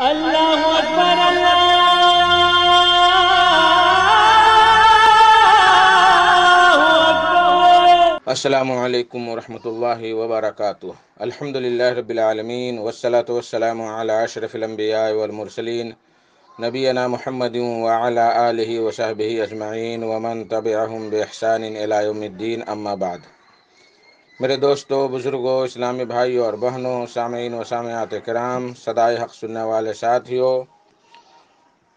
اللہ اکبر اللہ اکبر۔ السلام علیکم ورحمۃ اللہ وبرکاتہ۔ الحمدللہ رب العالمین والصلاة والسلام علی اشرف الانبیاء والمرسلین نبینا محمد وعلی آلہ وصحبہ اجمعین ومن تبعہم بإحسان الی یوم الدین، اما بعد۔ میرے دوستو، بزرگوں، اسلامی بھائیوں اور بہنوں، سامعین و سامعات کرام، صدائے حق سننے والے ساتھیوں،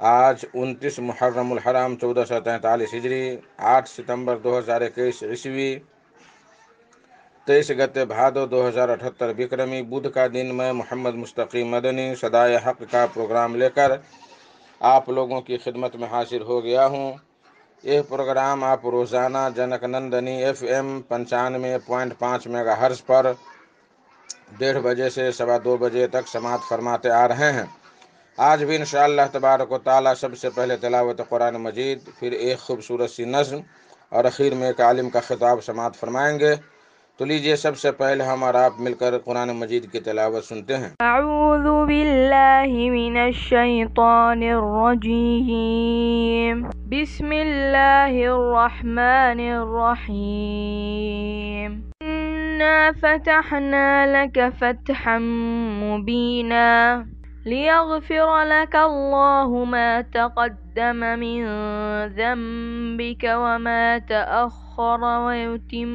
آج 29 محرم الحرام 1443 ہجری، 8 ستمبر 2021 عیسوی، 23 گتے بھادو 2078 بکرمی، بدھ کا دن میں محمد مستقیم مدنی صدائے حق کا پروگرام لے کر آپ لوگوں کی خدمت میں حاضر ہو گیا ہوں۔ یہ پروگرام آپ روزانہ junk Nandini FM 95.5 mega hers پر 1:30 بجے سے 2:15 بجے تک سماعت فرماتے آ رہے ہیں۔ آج بھی انشاءاللہ تبارک و تعالی سب سے پہلے تلاوت قرآن مجید، پھر ایک خوبصورت سی نظم اور اخیر میں ایک عالم کا خطاب سماعت فرمائیں گے۔ تو لیجئے سب سے پہلے ہم اور آپ مل کر قرآن مجید کی تلاوت سنتے ہیں۔ اعوذ باللہ من الشیطان الرجیم، بسم اللہ الرحمن الرحیم۔ انا فتحنا لك فتحا مبینا لیغفر لك الله ما تقدم من ذنبك وما تأخر ويتم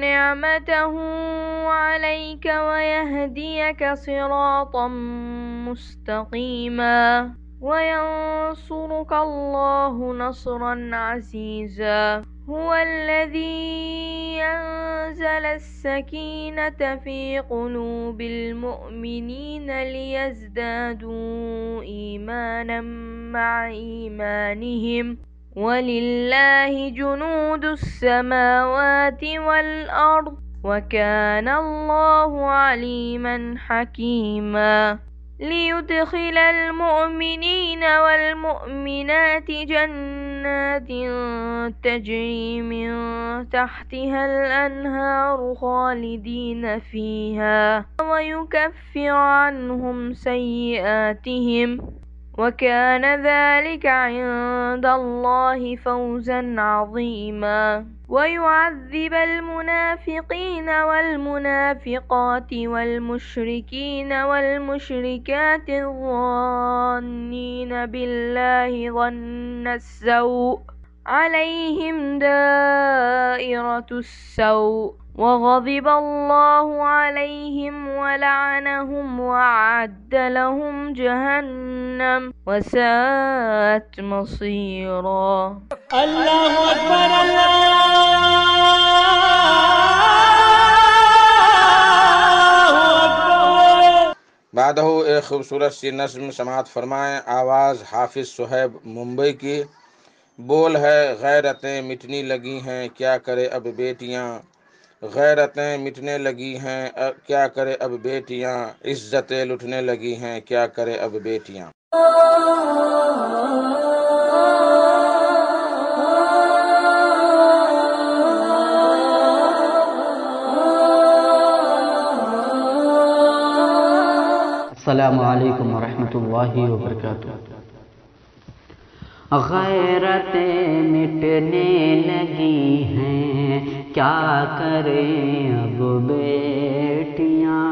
نعمته عليك ويهديك صراطا مستقيما وينصرك الله نصرا عزيزا هو الذي أنزل السكينة في قلوب المؤمنين ليزدادوا إيمانا مع إيمانهم ولله جنود السماوات والأرض وكان الله عليما حكيما ليدخل المؤمنين والمؤمنات جنات تجري من تحتها الأنهار خالدين فيها ويكفر عنهم سيئاتهم وكان ذلك عند الله فوزا عظيما ويعذب المنافقين والمنافقات والمشركين والمشركات الظانين بالله ظن السوء عليهم دائرة السوء وغضب الله عليهم ولعنهم وأعد لهم جهنم وساءت مصيرا۔ اللہ اکبر اللہ اکبر۔ بعدہ ایک خوبصورت سی نظم سماعت فرمائیں، آواز حافظ صہیب ممبئی کی۔ بول ہے غیرتیں مٹنی لگی ہیں کیا کرے اب بیٹیاں، غیرتیں مٹنے لگی ہیں کیا کرے اب بیٹیاں، عزتیں لٹنے لگی ہیں کیا کرے اب بیٹیاں۔ السلام علیکم ورحمۃ اللہ وبرکاتہ۔ غیرتیں مٹنے لگی ہیں کیا کریں اب بیٹیاں،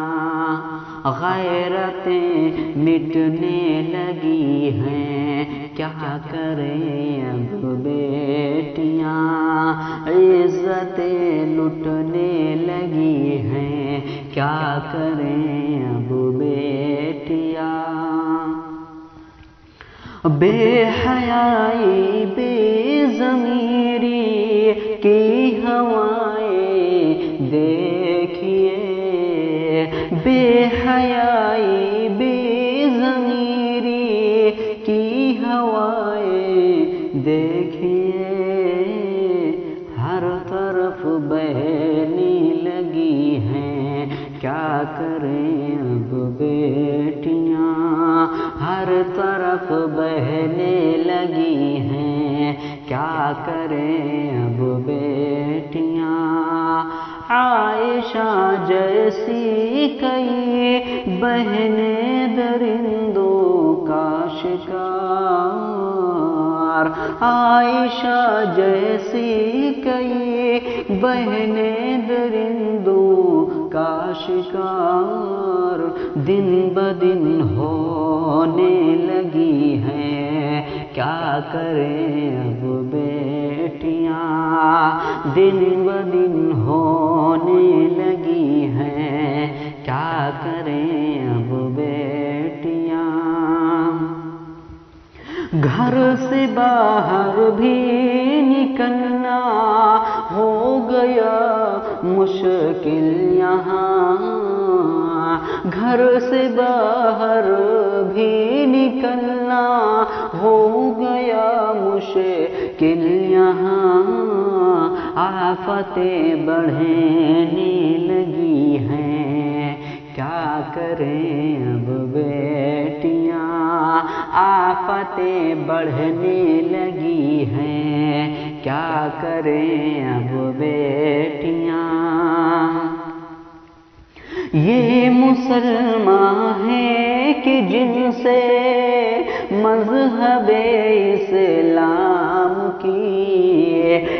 غیرتیں مٹنے لگی ہیں کیا کریں اب بیٹیاں، عزتیں لٹنے لگی ہیں کیا کریں اب بیٹیاں، بے حیائی بے ضمیری کی ہوائیں دیکھیے، بے حیائی بے ضمیری کی ہوائیں دیکھیے، ہر طرف بہنے لگی ہیں کیا کریں اب بیٹیاں، ہر طرف بہنے لگی ہیں کیا کریں اب بیٹیاں، عائشہ جیسی کئی بہنے درندوں کا شکار، عائشہ جیسی کئی بہنے درندوں کا شکار دن بدن ہونے لگی ہیں، کیا کریں اب بیٹیاں، دن بدن ہونے لگی ہیں، کیا کریں اب بیٹیاں۔ گھر سے باہر بھی نکلنا ہو گیا مشکل یہاں، گھر سے باہر بھی نکلنا ہو گیا مشکل یہاں، آفتیں بڑھنے لگی ہیں، کیا کریں اب بیٹیاں، آفتیں بڑھنے لگی ہیں، کیا کریں اب بیٹیاں۔ یہ مسلمان ہیں کہ جن سے مذہب اسلام کی،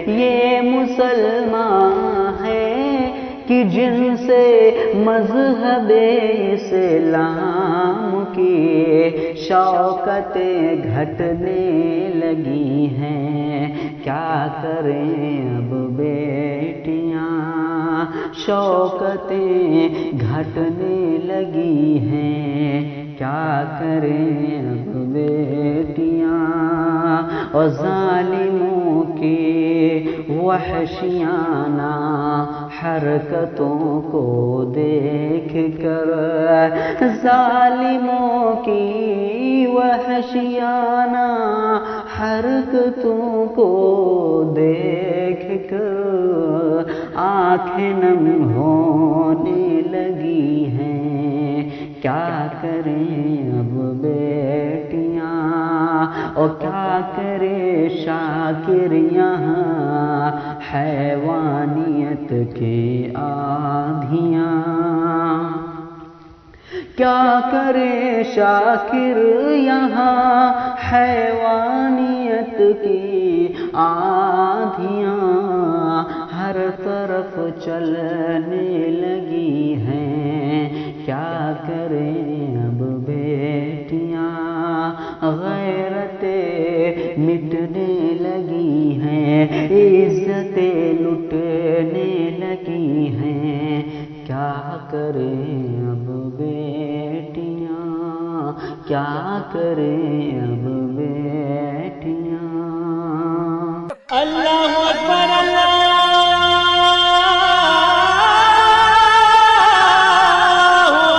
یہ مسلمان ہیں کہ جن سے مذہب اسلام کی شوکتیں گھٹنے لگی ہیں، کیا کریں اب بیٹیاں، شوکتیں گھٹنے لگی ہیں، کیا کریں اب بیٹیاں۔ اور ظالموں کی وحشیانہ حرکتوں کو دیکھ کر، ظالموں کی وحشیانہ حرکتوں کو دیکھ کر آنکھیں نم ہونے لگی ہیں، کیا کریں اب بیٹیاں، اور کیا کرے شاکر یہاں حیوانیت کی آندھیاں، کیا کرے شاکر یہاں حیوانیت کی آندھیاں، ہر طرف چلنے لگی ہیں، کیا کریں اب بیٹیاں، غیرتیں مٹنے لگی ہیں، عزتیں لٹنے لگی ہیں، کیا کریں اب بیٹیاں، کیا کریں اب بیٹیاں۔ اللہ اکبر اللہ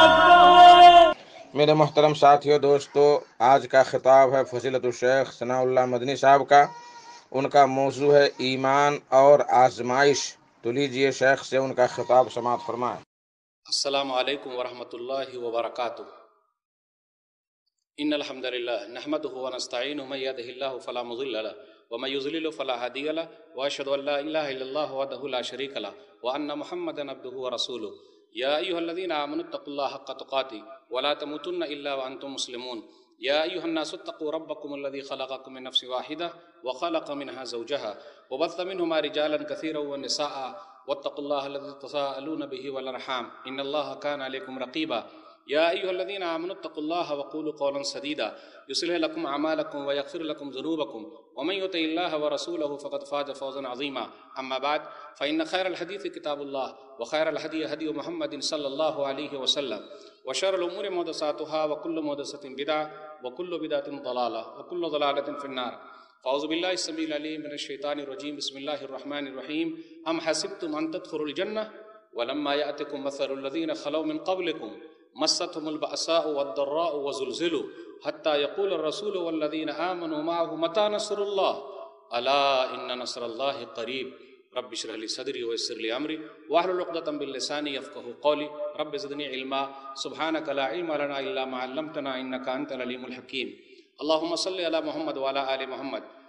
اکبر۔ میرے محترم ساتھیو دوستو، آج کا خطاب ہے فضیلت الشیخ ثناء اللہ مدنی صاحب کا، ان کا موضوع ہے ایمان اور آزمائش، تو لیجئے شیخ سے ان کا خطاب سماعت فرمائیں۔ السلام علیکم ورحمۃ اللہ وبرکاتہ۔ ان الحمد للہ نحمده ونستعینه من يهده الله فلا مضل له ومن يضلل فلا هادي له واشهد ان لا اله الا الله وحده لا شريك له وان محمدا عبده ورسوله يا ايها الذين امنوا اتقوا الله حق تقاته ولا تموتن الا وانتم مسلمون يا ايها الناس اتقوا ربكم الذي خلقكم من نفس واحده وخلق منها زوجها وبث منهما رجالا كثيرا ونساء واتقوا الله الذي تساءلون به والارحام ان الله كان عليكم رقيبا يا أيها الذين آمنوا اتقوا الله وقولوا قولا سديدا يصلح لكم أعمالكم ويغفر لكم ذنوبكم ومن يطع الله ورسوله فقد فاز فوزا عظيما أما بعد فإن خير الحديث كتاب الله وخير الهدي هدي محمد صلى الله عليه وسلم وشر الأمور محدثاتها وكل محدثة بدعة وكل بدعة ضلالة وكل ضلالة في النار فأعوذ بالله السميع العليم من الشيطان الرجيم بسم الله الرحمن الرحيم أم حسبتم أن تدخلوا الجنة ولما يأتكم مثل الذين خلوا من قبلكم مستهم البأساء والضراء وزلزلوا حتى يقول الرسول والذين آمنوا معه متى نصر الله ألا إن نصر الله قريب رب اشرح لي صدري ويسر لي أمري واحلل عقدة من لساني يفقهوا قولي رب زدني علما سبحانك لا علم لنا إلا ما علمتنا إنك أنت العليم الحكيم اللهم صل على محمد وعلى آل محمد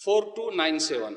4297।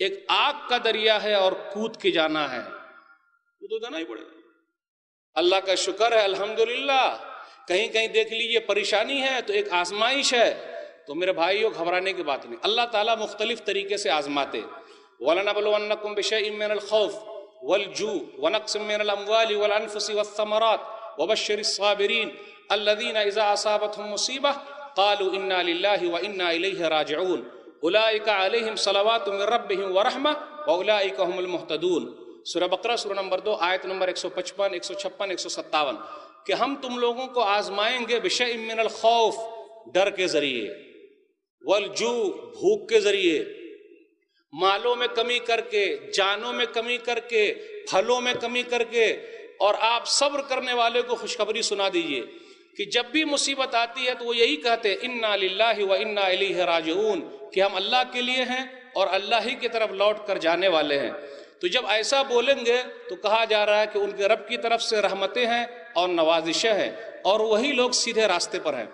ایک آگ کا دریا ہے اور کود کے جانا ہے، تو جانا ہی پڑے گا۔ اللہ کا شکر ہے الحمدللہ، کہیں کہیں دیکھ لیجئے پریشانی ہے تو ایک آزمائش ہے، تو میرے بھائیوں گھبرانے کی بات نہیں، اللہ تعالیٰ مختلف طریقے سے آزماتے۔ وَلَنَبْلُوَنَّكُمْ بِشَيْءٍ مِّنَ الْخَوْفِ وَالْجُوعِ وَنَقْصٍ مِّنَ الْأَمْوَالِ وَالْأَنفُسِ وَالثَّمَرَاتِ وَبَشِّرِ الصَّابِرِينَ الَّذِينَ إِذَا أَصَابَتْهُمْ مُصِيبَةٌ قَالُوا إِنَّا لِلَّهِ وَإِنَّا إِلَيْهِ رَاجِعُونَ أُولَٰئِكَ عَلَيْهِمْ صَلَوَاتٌ مِّن رَّبِّهِمْ وَرَحْمَةٌ وَأُولَٰئِكَ هُمُ الْمُهْتَدُونَ۔ سورہ بقرہ سورہ نمبر 2 آیت نمبر 155 156 157، کہ ہم تم لوگوں کو آزمائیں گے بِشَيْءٍ مِّنَ الْخَوْفِ، ڈر کے ذریعے، وَالْجُوعِ، بھوک کے ذریعے، مالوں میں کمی کر کے، جانوں میں کمی کر کے، پھلوں میں کمی کر کے، اور آپ صبر کرنے والے کو خوشخبری سنا دیجئے کہ جب بھی مصیبت آتی ہے تو وہ یہی کہتے ہیں اِنَّا لِلَّهِ وَإِنَّا إِلَيْهِ رَاجِعُونَ، کہ ہم اللہ کے لیے ہیں اور اللہ ہی کی طرف لوٹ کر جانے والے ہیں۔ تو جب ایسا بولیں گے تو کہا جا رہا ہے کہ ان کے رب کی طرف سے رحمتیں ہیں اور نوازشیں ہیں، اور وہی لوگ سیدھے راستے پر ہیں۔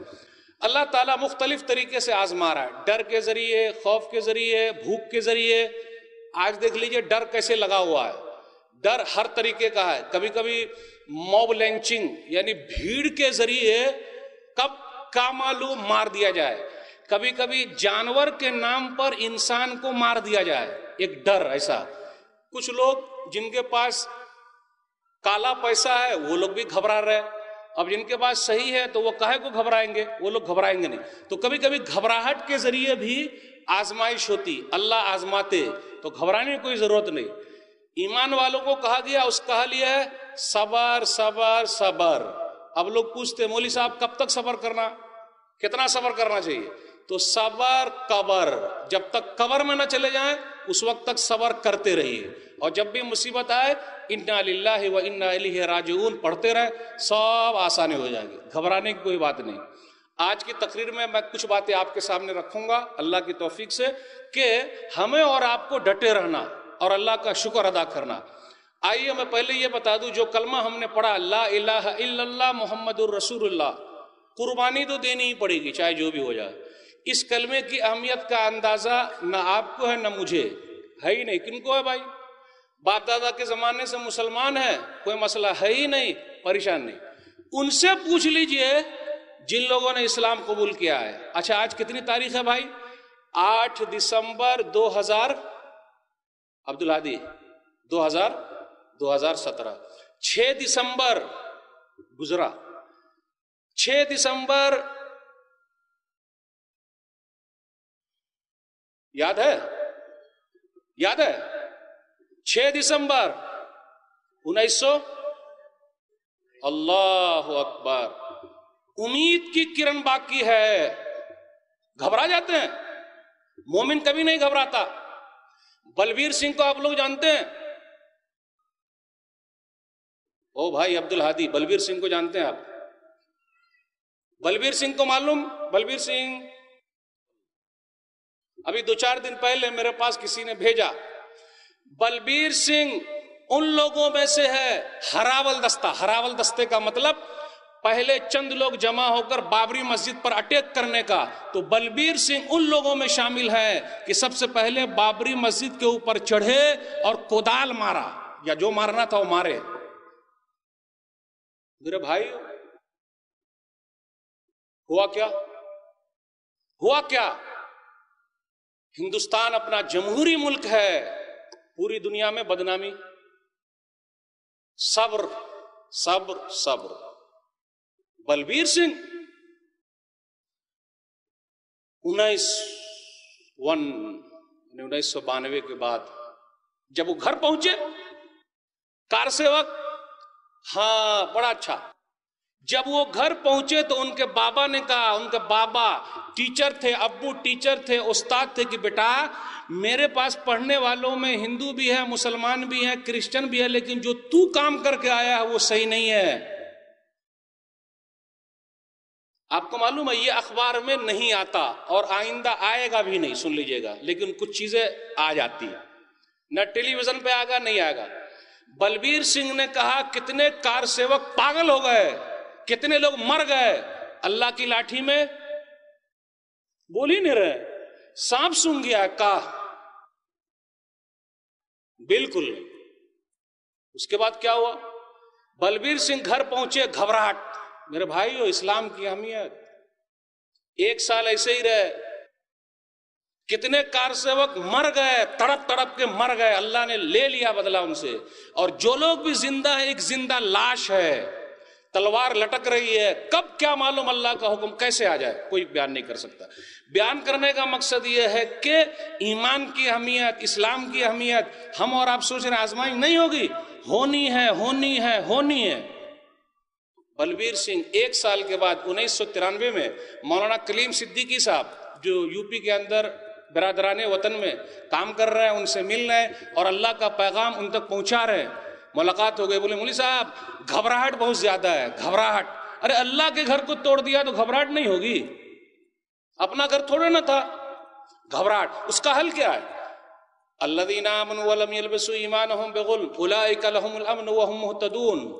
اللہ تعالیٰ مختلف طریقے سے آزما رہا ہے، ڈر کے ذریعے، خوف کے ذریعے، بھوک کے ذریعے۔ آج دیکھ لیجئے ڈر کیسے لگا ہوا ہے، ڈر ہر طریقے کا ہے، کبھی کبھی موب لینچنگ یعنی بھیڑ کے ذریعے کب کا معلوم مار دیا جائے، کبھی کبھی جانور کے نام پر انسان کو مار دیا جائے، ایک ڈر ایسا۔ کچھ لوگ جن کے پاس کالا پیسہ ہے وہ لوگ بھی گھبرا رہے، اب جن کے پاس صحیح ہے تو وہ کاہے کو گھبرائیں گے، وہ لوگ گھبرائیں گے نہیں۔ تو کبھی کبھی گھبراہٹ کے ذریعے بھی آزمائش ہوتی، اللہ آزماتے، تو گھبرانے کی کوئی ضرورت نہیں۔ ایمان والوں کو کہا گیا، کہا لیا ہے صبر صبر صبر۔ اب لوگ پوچھتے مولوی صاحب کب تک صبر کرنا، کتنا صبر کرنا چاہیے؟ تو صبر قبر، جب تک قبر میں نہ چلے جائیں اس وقت تک صبر کرتے رہیے، اور جب بھی مصیبت آئے اِنَّا لِلَّهِ وَإِنَّا إِلَيْهِ رَاجِعُونَ پڑھتے رہے، سب آسانی ہو جائیں گے، گھبرانے کی کوئی بات نہیں۔ آج کی تقریر میں کچھ باتیں آپ کے سامنے رکھوں گا اللہ کی توفیق سے، کہ ہمیں اور آپ کو ڈٹے رہنا اور اللہ کا شکر ادا کرنا۔ آئیے میں پہلے یہ بتا دوں، جو کلمہ ہم نے پڑھا لا الہ الا اللہ محمد الرسول اللہ، قربانی تو دینی ہی پڑے گی چاہے جو بھی ہو جائے۔ اس کلمے کی اہمیت کا اندازہ نہ آپ کو ہے نہ مجھے ہے، ہی نہیں۔ کن کو ہے بھائی؟ باپ دادا کے زمانے سے مسلمان ہے، کوئی مسئلہ ہے ہی نہیں، پریشان نہیں۔ ان سے پوچھ لیجئے جن لوگوں نے اسلام قبول کیا ہے۔ اچھا آج کتنی تاریخ ہے بھائی؟ 8 دسمبر 2000 عبدالہادی 2017، 6 دسمبر گزرا، 6 دسمبر یاد ہے؟ یاد ہے 6 دسمبر 1900؟ اللہ اکبر، امید کی کرن باقی ہے، گھبرا جاتے ہیں؟ مومن کبھی نہیں گھبراتا۔ بلبیر سنگھ کو آپ لوگ جانتے ہیں؟ او بھائی عبدالہادی، بلبیر سنگھ کو جانتے ہیں آپ؟ بلبیر سنگھ کو معلوم؟ بلبیر سنگھ ابھی 2-4 دن پہلے میرے پاس کسی نے بھیجا، بلبیر سنگھ ان لوگوں میں سے ہے ہراول دستہ۔ ہراول دستے کا مطلب پہلے چند لوگ جمع ہو کر بابری مسجد پر اٹیک کرنے کا، تو بلبیر سنگھ ان لوگوں میں شامل ہے کہ سب سے پہلے بابری مسجد کے اوپر چڑھے اور کودال مارا، یا جو مارنا تھا وہ مارے۔ میرے بھائی ہوا کیا؟ ہوا کیا؟ ہندوستان اپنا جمہوری ملک ہے، پوری دنیا میں بدنامی۔ صبر صبر صبر۔ بلبیر سنگھ 1992 کے بعد جب وہ گھر پہنچے، کار سیوک، ہاں بڑا اچھا، جب وہ گھر پہنچے تو ان کے بابا نے کہا، ان کے بابا ٹیچر تھے، ابو ٹیچر تھے، استاد تھے، کہ بیٹا میرے پاس پڑھنے والوں میں ہندو بھی ہے، مسلمان بھی ہے، کرسچن بھی ہے، لیکن جو تو کام کر کے آیا ہے وہ صحیح نہیں ہے۔ آپ کو معلوم ہے یہ اخبار میں نہیں آتا اور آئندہ آئے گا بھی نہیں، سن لیجئے گا، لیکن کچھ چیزیں آ جاتی ہیں، نہ ٹیلی ویژن پہ آگا نہیں آئے گا۔ بلبیر سنگھ نے کہا کتنے کار سیوک پاگل ہو گئے، کتنے لوگ مر گئے اللہ کی لاٹھی میں، بول ہی نہیں رہے، سانپ سونگ گیا کا۔ بالکل نہیں۔ اس کے بعد کیا ہوا؟ بلبیر سنگھ گھر پہنچے، گھبراہٹ۔ میرے بھائیو، اسلام کی اہمیت، 1 سال ایسے ہی رہے، کتنے کار سیوک مر گئے، تڑپ تڑپ کے مر گئے، اللہ نے لے لیا بدلہ ان سے۔ اور جو لوگ بھی زندہ ہیں، ایک زندہ لاش ہے، تلوار لٹک رہی ہے، کب کیا معلوم اللہ کا حکم کیسے آ جائے، کوئی بیان نہیں کر سکتا۔ بیان کرنے کا مقصد یہ ہے کہ ایمان کی اہمیت، اسلام کی اہمیت، ہم اور آپ سوچ رہے ہیں آزمائش نہیں ہوگی، ہونی ہے، ہونی ہے، ہونی ہے۔ بلبیر سنگھ 1 سال کے بعد 1993 میں مولانا کلیم صدیقی صاحب جو یو پی کے اندر برادران وطن میں کام کر رہے ہیں، ان سے مل رہے ہیں اور اللہ کا پیغام ان تک پہنچا رہے ہیں۔ ملاقات ہو گئی، بولے مولوی صاحب گھبراہٹ بہت زیادہ ہے، گھبراہٹ۔ ارے اللہ کے گھر کو توڑ دیا تو گھبراہٹ نہیں ہوگی؟ اپنا گھر تھوڑے نہ تھا، گھبراہٹ۔ اس کا حل کیا ہے؟ الذین آمنوا ولم یلبسوا ایمانہم بظلم اولئک لہم الامن وہم مہتدون۔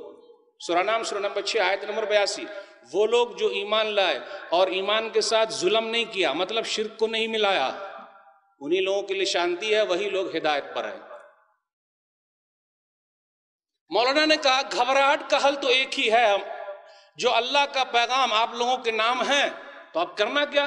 سورہ نام سورہ نمبر 6 آیت نمبر 82۔ وہ لوگ جو ایمان لائے اور ایمان کے ساتھ ظلم نہیں کیا، مطلب شرک کو نہیں ملایا، انہی لوگوں کے لیے شانتی ہے، وہی لوگ ہدایت پر ہیں۔ مولانا نے کہا گھبراہٹ کا حل تو ایک ہی ہے، جو اللہ کا پیغام آپ لوگوں کے نام ہے، تو اب کرنا کیا؟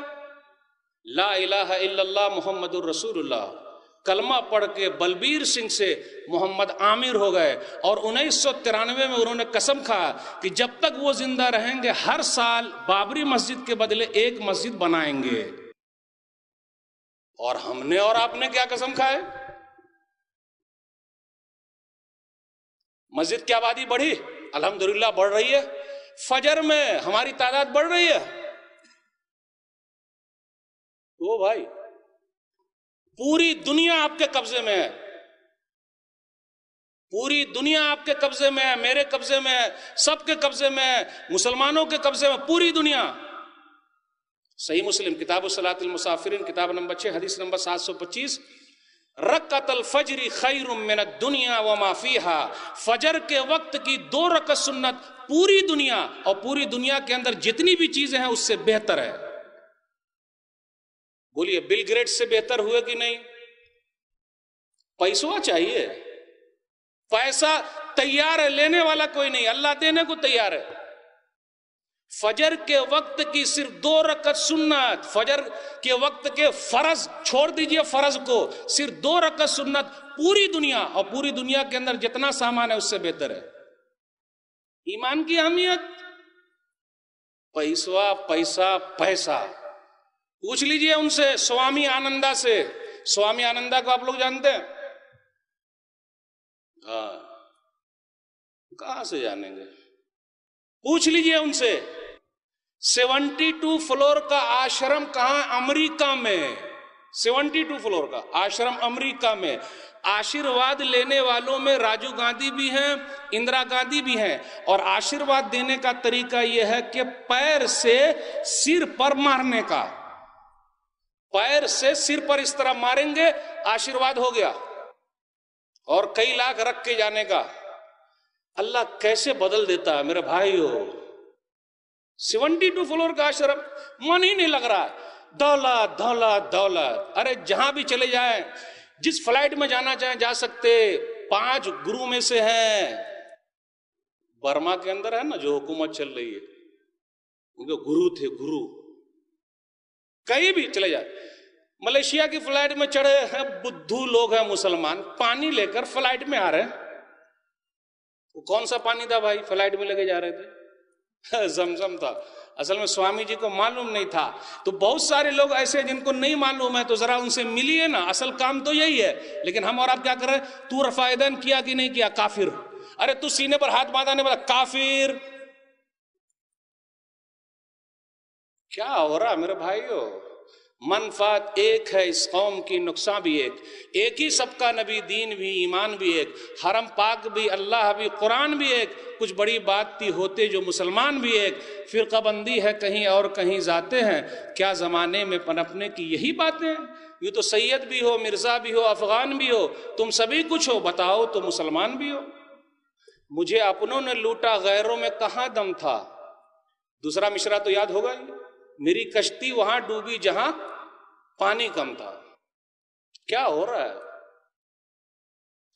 لا الہ الا اللہ محمد الرسول اللہ کلمہ پڑھ کے بلبیر سنگھ سے محمد عامر ہو گئے، اور 1993 میں انہوں نے قسم کھایا کہ جب تک وہ زندہ رہیں گے ہر سال بابری مسجد کے بدلے 1 مسجد بنائیں گے۔ اور ہم نے اور آپ نے کیا قسم کھائے؟ مسجد کی آبادی بڑھی، الحمدللہ بڑھ رہی ہے، فجر میں ہماری تعداد بڑھ رہی ہے۔ وہ بھائی پوری دنیا آپ کے قبضے میں ہے، پوری دنیا آپ کے قبضے میں ہے، میرے قبضے میں ہے، سب کے قبضے میں ہے، مسلمانوں کے قبضے میں، پوری دنیا۔ صحیح مسلم کتاب صلاۃ المسافرین کتاب نمبر 6 حدیث نمبر 725، رکعت الفجر خیر من الدنیا وما فیہا، فجر کے وقت کی 2 رکعت سنت پوری دنیا اور پوری دنیا کے اندر جتنی بھی چیزیں ہیں اس سے بہتر ہے۔ بولیے بل گیٹس سے بہتر ہوئے کہ نہیں؟ پیسہ چاہیے، پیسہ تیار ہے، لینے والا کوئی نہیں، اللہ دینے کو تیار ہے۔ فجر کے وقت کی صرف 2 رکعت سنت، فجر کے وقت کے فرض چھوڑ دیجئے، فرض کو صرف 2 رکعت سنت پوری دنیا اور پوری دنیا کے اندر جتنا سامان ہے اس سے بہتر ہے۔ ایمان کی اہمیت، پیسہ پیسہ پیسہ۔ پوچھ لیجئے ان سے، سوامی آنندہ سے۔ سوامی آنندہ کو آپ لوگ جانتے ہیں؟ ہاں، کہاں سے جانیں گے؟ پوچھ لیجئے ان سے، 72 فلور کا آشرم کہاں؟ امریکہ میں۔ 72 فلور کا آشرم امریکہ میں۔ آشیرواد لینے والوں میں راجیو گاندھی بھی ہیں، اندرا گاندھی بھی ہیں، اور آشیرواد دینے کا طریقہ یہ ہے کہ پیر سے سر پر مارنے کا، پیر سے سر پر اس طرح ماریں گے، آشیرواد ہو گیا، اور کئی لاکھ رکھ کے جانے کا۔ اللہ کیسے بدل دیتا ہے میرے بھائیو۔ 72 فلور کا آشرم، من ہی نہیں لگ رہا، دولت دولت دولت۔ ارے جہاں بھی چلے جائیں، جس فلائٹ میں جانا چاہیں جا سکتے، 5 گرو میں سے ہیں۔ برما کے اندر ہے نا جو حکومت چل رہی ہے، ان کے گرو تھے، گرو، کہیں بھی چلے جائیں۔ ملیشیا کی فلائٹ میں چڑھے ہیں، بدھو لوگ ہیں مسلمان، پانی لے کر فلائٹ میں آ رہے ہیں۔ وہ کون سا پانی تھا بھائی فلائٹ میں لے کے جا رہے تھے؟ زمزم تھا۔ اصل میں سوامی جی کو معلوم نہیں تھا۔ تو بہت سارے لوگ ایسے جن کو نہیں معلوم ہے، تو ذرا ان سے ملیے نا، اصل کام تو یہی ہے۔ لیکن ہم اور آپ کیا کر رہے ہیں؟ تو رفع یدین کیا کہ نہیں کیا؟ کافر۔ ارے تو سینے پر ہاتھ باندھا نہیں باندھا؟ کافر۔ کیا ہو رہا میرے بھائیو؟ منفعت ایک ہے اس قوم کی، نقصان بھی ایک ہی سب کا، نبی دین بھی، ایمان بھی ایک، حرم پاک بھی، اللہ بھی، قرآن بھی ایک، کچھ بڑی بات تھی ہوتے جو مسلمان بھی ایک، فرقہ بندی ہے کہیں اور کہیں ذاتے ہیں، کیا زمانے میں پنپنے کی یہی باتیں ہیں؟ یہ تو سید بھی ہو، مرزا بھی ہو، افغان بھی ہو، تم سبھی کچھ ہو، بتاؤ تو مسلمان بھی ہو۔ مجھے اپنوں نے لوٹا، غیروں میں کہاں دم تھا۔ دوسرا مشرا تو یاد ہوگا ہی، میری کشتی وہاں ڈوبی جہاں پانی کم تھا۔ کیا ہو رہا ہے؟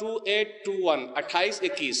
2821 2821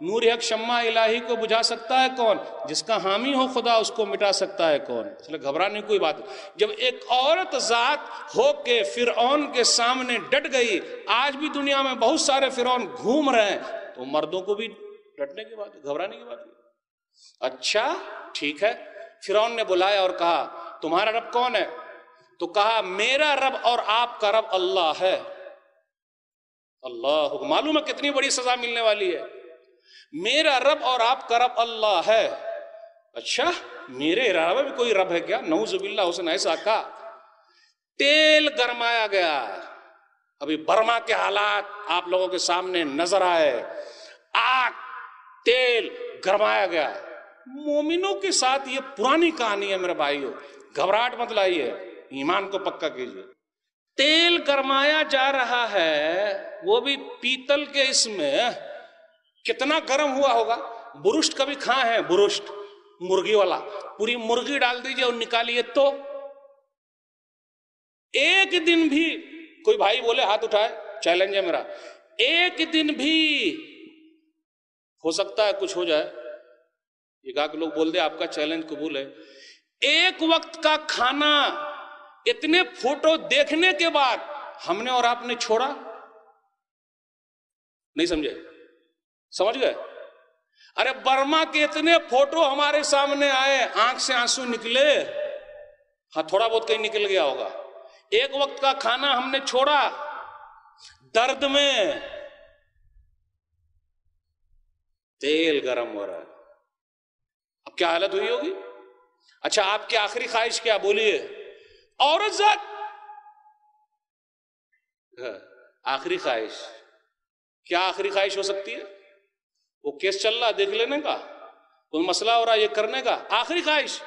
نور حق شمع الہی کو بجھا سکتا ہے کون؟ جس کا حامی ہو خدا اس کو مٹا سکتا ہے کون؟ اس لیے گھبرانے کی کوئی بات نہیں۔ جب ایک عورت ذات ہو کے فرعون کے سامنے ڈٹ گئی، آج بھی دنیا میں بہت سارے فرعون گھوم رہے ہیں، تو مردوں کو بھی ڈٹنے کی بات ہے، گھبرانے کی بات ہے۔ اچھا ٹھیک ہے، فرعون نے بلایا اور کہا تمہارا رب کون ہے؟ تو کہا میرا رب اور آپ کا رب اللہ ہے۔ اللہ، معلوم ہے کتنی بڑی سزا ملنے والی ہے۔ میرا رب اور آپ کا رب اللہ ہے۔ اچھا میرے علاوہ بھی کوئی رب ہے کیا؟ نعوذ باللہ، اس نے ایسا کہا۔ تیل گرمایا گیا، ابھی برما کے حالات آپ لوگوں کے سامنے نظر آئے، آگ تیل گرمایا گیا۔ مومنوں کے ساتھ یہ پرانی کہانی ہے میرے بھائیو، گھبراہٹ مت لائیے، ایمان کو پکا کیجیے۔ تیل گرمایا جا رہا ہے، وہ بھی پیتل کے اس میں، کتنا گرم ہوا ہوگا۔ برشت کبھی کھائے ہیں؟ برشت مرغی والا، پوری مرغی ڈال دیجئے اور نکالیے تو ایک دن بھی، کوئی بھائی بولے ہاتھ اٹھائے، چیلنج ہے میرا، ایک دن بھی ہو سکتا ہے کچھ ہو جائے، ایک آدھ لوگ بول دے آپ کا چیلنج قبول ہے۔ ایک وقت کا کھانا اتنے فوٹو دیکھنے کے بعد ہم نے اور آپ نے چھوڑا؟ نہیں سمجھے؟ سمجھ گئے؟ ارے برما کے اتنے فوٹو ہمارے سامنے آئے، آنکھ سے آنسو نکلے، ہاں تھوڑا بہت کہیں نکل گیا ہوگا۔ ایک وقت کا کھانا ہم نے چھوڑا درد میں۔ تیل گرم ہو رہا ہے، اب کیا حالت ہوئی ہوگی؟ اچھا آپ کی آخری خواہش کیا؟ بولیے عورت ذات، آخری خواہش کیا؟ آخری خواہش ہو سکتی ہے؟ وہ کیس چل رہا دیکھ لینے کا، کوئی مسئلہ ہو رہا یہ کرنے کا، آخری خواہش؟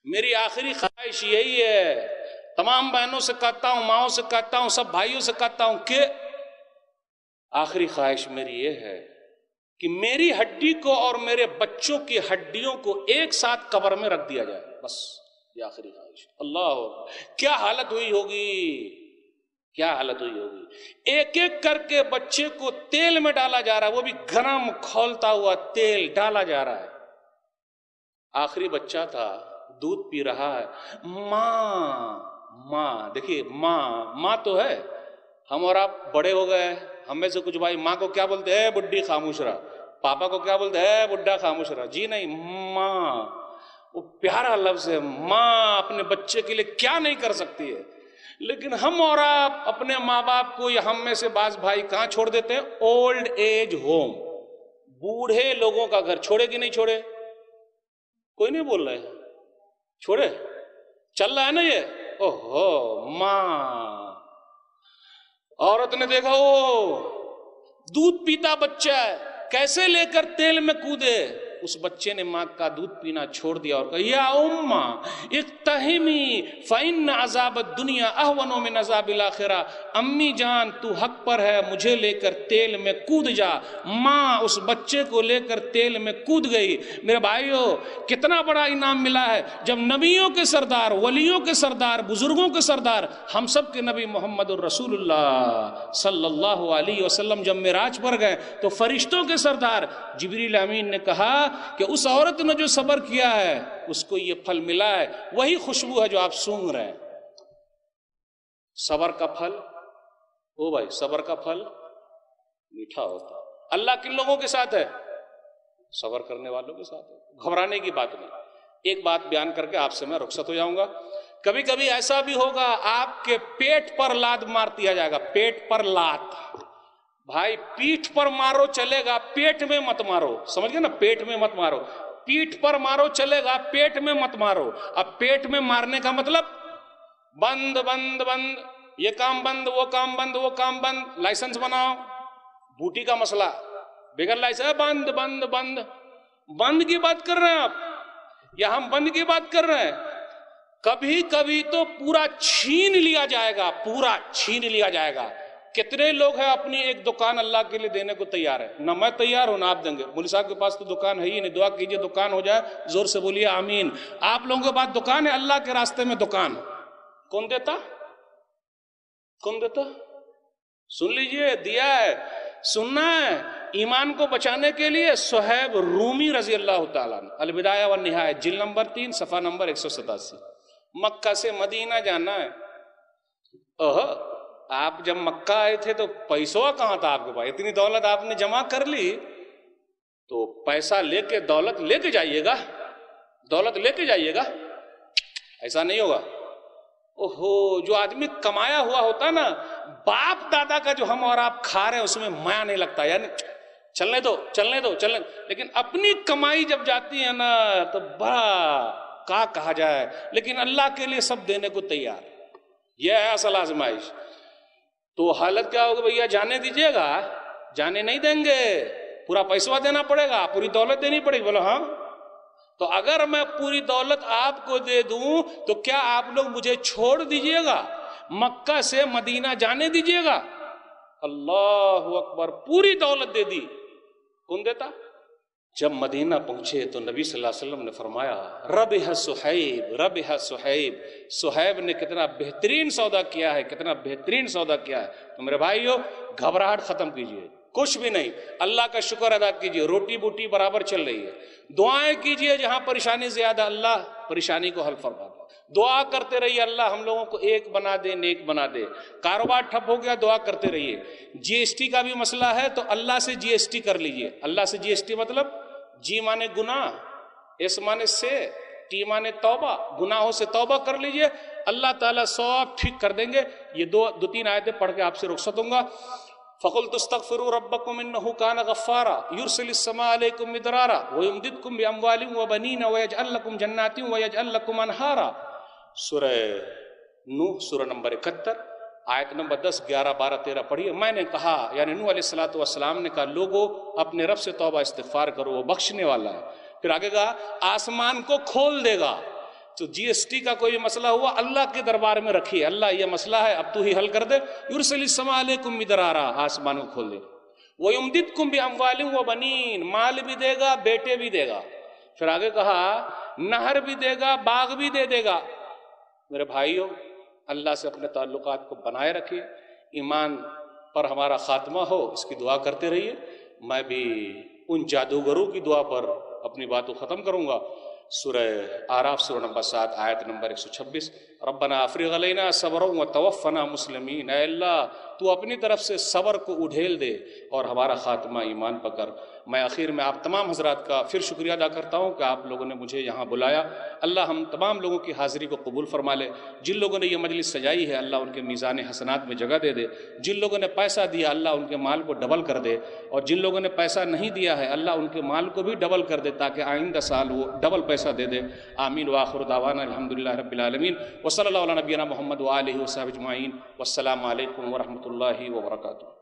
میری آخری خواہش یہی ہے، تمام بہنوں سے کہتا ہوں، ماؤں سے کہتا ہوں، سب بھائیوں سے کہتا ہوں کہ آخری خواہش میری یہ ہے کہ میری ہڈی کو اور میرے بچوں کی ہڈیوں کو ایک ساتھ قبر میں رکھ دیا جائے، بس یہ آخری خواہش۔ اللہ، کیا حالت ہوئی ہوگی، کیا حالت ہوئی ہوگی۔ ایک ایک کر کے بچے کو تیل میں ڈالا جا رہا ہے، وہ بھی گرم کھولتا ہوا تیل ڈالا جا رہا ہے۔ آخری بچہ تھا، دودھ پی رہا ہے، ماں دیکھیے، ماں تو ہے، ہم اور آپ بڑے ہو گئے، ہم میں سے کچھ بھائی ماں کو کیا بولتے ہیں؟ بڈھی خاموش رہا۔ پاپا کو کیا بولتے ہیں؟ بڈھا خاموش رہا۔ جی نہیں، ماں، وہ پیارا لفظ ہے۔ ماں اپنے بچے کے لیے کیا نہیں کر سکتی ہے، لیکن ہم اور آپ اپنے ماں باپ کو، یا ہم میں سے بعض بھائی کہاں چھوڑ دیتے ہیں؟ اولڈ ایج ہوم، بوڑھے لوگوں کا گھر۔ چھوڑے کہ نہیں چھوڑے؟ کوئی نہیں بول رہے، چھوڑے؟ چل رہا ہے نا یہ؟ اوہو، ماں، عورت نے دیکھا وہ دودھ پیتا بچہ ہے، کیسے لے کر تیل میں کودے، اس بچے نے ماں کا دودھ پینا چھوڑ دیا اور کہا یا امّا اقتحمی فإن عذاب الدنیا اہون من عذاب الآخرہ، امی جان تو حق پر ہے، مجھے لے کر تیل میں کود جا۔ ماں اس بچے کو لے کر تیل میں کود گئی۔ میرے بھائیو، کتنا بڑا انعام ملا ہے جب نبیوں کے سردار، ولیوں کے سردار، بزرگوں کے سردار، ہم سب کے نبی محمد الرسول اللہ صلی اللہ علیہ وسلم جب معراج پر گئے تو فرشتوں کے سردار جبریل امین نے کہا کہ اس عورت نے جو صبر کیا ہے اس کو یہ پھل ملا ہے، وہی خوشبو ہے جو آپ سونگھ رہے ہیں۔ صبر کا پھل، او بھائی، صبر کا پھل میٹھا ہوتا ہے۔ اللہ کن لوگوں کے ساتھ ہے؟ صبر کرنے والوں کے ساتھ ہے، گھبرانے کی بات نہیں۔ ایک بات بیان کر کے آپ سے میں رخصت ہو جاؤں گا۔ کبھی کبھی ایسا بھی ہوگا آپ کے پیٹ پر لات مار دیا جائے گا، پیٹ پر لات۔ بھائی پیٹھ پر مارو چلے گا، پیٹ میں مت مارو، سمجھ گئے نا؟ پیٹ میں مت مارو، پیٹھ پر مارو چلے گا، پیٹ میں مت مارو۔ اب پیٹ میں مارنے کا مطلب بند بند بند، یہ کام بند، وہ کام بند، وہ کام بند، لائسنس بناؤ، بوٹی کا مسئلہ، بغیر لائسنس بند بند بند۔ بند کی بات کر رہے ہیں آپ، یا ہم بند کی بات کر رہے ہیں؟ کبھی کبھی تو پورا چھین لیا جائے گا، پورا چھین لیا جائے گا۔ کتنے لوگ ہیں اپنی ایک دکان اللہ کے لیے دینے کو تیار ہے؟ نہ میں تیار ہوں نہ آپ دیں گے۔ مولوی صاحب کے پاس تو دکان ہے ہی نہیں، دعا کیجئے دکان ہو جائے، زور سے بولیے آمین۔ آپ لوگوں کے پاس دکان ہے، اللہ کے راستے میں دکان کون دیتا؟ کون دیتا؟ سن لیجئے، دیا ہے، سننا ہے۔ ایمان کو بچانے کے لیے صہیب رومی رضی اللہ تعالیٰ عنہ، البدایہ والنہایہ جلد نمبر 3 صفحہ نمبر 187، مکہ سے مدینہ جانا ہے۔ آپ جب مکہ آئے تھے تو پیسوں کہاں تھا آپ کے پاس؟ اتنی دولت آپ نے جمع کر لی تو پیسہ لے کے دولت لے کے جائیے گا، دولت لے کے جائیے گا، ایسا نہیں ہوگا۔ اوہو، جو آدمی کمایا ہوا ہوتا نا، باپ دادا کا جو ہم اور آپ کھا رہے ہیں اس میں مایا نہیں لگتا، یعنی چلنے دو چلنے دو چلنے، لیکن اپنی کمائی جب جاتی ہے نا تو بڑا کا کہا جائے، لیکن اللہ کے لیے سب دینے کو تیار، یہ ہے اصل آزمائش۔ تو حالت کیا ہوگا بھیا؟ جانے دیجیے گا؟ جانے نہیں دیں گے، پورا پیسہ دینا پڑے گا، پوری دولت دینی پڑے گی۔ بولو ہاں، تو اگر میں پوری دولت آپ کو دے دوں تو کیا آپ لوگ مجھے چھوڑ دیجیے گا؟ مکہ سے مدینہ جانے دیجیے گا؟ اللہ اکبر، پوری دولت دے دی۔ کون دیتا؟ جب مدینہ پہنچے تو نبی صلی اللہ علیہ وسلم نے فرمایا ربح صہیب، ربح صہیب، صہیب نے کتنا بہترین سودا کیا ہے، کتنا بہترین سودا کیا ہے۔ تو میرے بھائیو، گھبراہٹ ختم کیجئے، کچھ بھی نہیں، اللہ کا شکر ادا کیجئے، روٹی بوٹی برابر چل رہی ہے، دعائیں کیجئے، جہاں پریشانی زیادہ اللہ پریشانی کو حل فرما دے، دعا کرتے رہیے اللہ ہم لوگوں کو ایک بنا دے، نیک بنا دے۔ کاروبار ٹھپ ہو گیا، دعا کرتے رہیے۔ جی ایس ٹی کا بھی مسئلہ ہے تو اللہ سے جی ایس ٹی کر لیجئے۔ اللہ سے جی ایس ٹی مطلب جی مانے گناہ، ایس مانے سے، ٹی مانے توبہ، گناہوں سے توبہ کر لیجئے، اللہ تعالیٰ سب ٹھیک کر دیں گے۔ یہ دو تین آیتیں پڑھ کے آپ سے رخصت ہوں گا۔ فَقُلْتُ اسْتَغْفِرُوا رَبَّكُمْ إِنَّهُ كَانَ غَفَّارًا يُرْسِلِ السَّمَاءَ عَلَيْكُمْ مِدْرَارًا وَيُمْدِدْكُمْ بِأَمْوَالٍ وَبَنِينَ وَيَجْعَلْ لَكُمْ جَنَّاتٍ وَيَجْعَلْ لَكُمْ أَنْهَارًا۔ سورہ نوح سورہ نمبر 71 آیت نمبر 10 11 12 13 پڑھیے۔ میں نے کہا، یعنی نوح علیہ السلام نے کہا لوگو اپنے رب سے توبہ استغفار کرو، وہ بخشنے والا ہے۔ پھر آگے کہا آسمان کو کھول دے گا۔ تو جی ایس ٹی کا کوئی مسئلہ ہوا اللہ کے دربار میں رکھیے، اللہ یہ مسئلہ ہے اب تو ہی حل کر دے۔ یرسل السماء علیکم مدرارا، آسمان کو کھول دے۔ وَيُمْدِدْكُمْ بِأَمْوَالٍ وَبَنِينَ، مال بھی دے گا، بیٹے بھی دے گا۔ پھر آگے کہا نہر بھی دے گا، باغ بھی دے گا۔ میرے بھائیو، اللہ سے اپنے تعلقات کو بنائے رکھیے، ایمان پر ہمارا خاتمہ ہو، اس کی دعا کرتے رہیے۔ میں بھی ان جادوگروں کی دعا پر اپنی بات کو ختم کروں گا۔ سورہ آراف سورہ نمبر 7 آیت نمبر 126، ربنا افرغ علینا صبرا وتوفنا مسلمین، اے اللہ تو اپنی طرف سے صبر کو اڈھیل دے اور ہمارا خاتمہ ایمان پر کر۔ میں آخر میں آپ تمام حضرات کا پھر شکریہ ادا کرتا ہوں کہ آپ لوگوں نے مجھے یہاں بلایا۔ اللہ ہم تمام لوگوں کی حاضری کو قبول فرما لے۔ جن لوگوں نے یہ مجلس سجائی ہے اللہ ان کے میزان حسنات میں جگہ دے دے۔ جن لوگوں نے پیسہ دیا اللہ ان کے مال کو ڈبل کر دے، اور جن لوگوں نے پیسہ نہیں دیا ہے اللہ ان کے مال کو بھی ڈبل کر دے تاکہ آئندہ سال وہ ڈبل پیسہ دے دے۔ آمین وآخر دعوانا الحمدللہ رب العالمین، وصلی اللہ علی نبینا محمد وآلہ وصحبہ اجمعین، والسلام علیکم ورحمۃ اللہ وبرکاتہ۔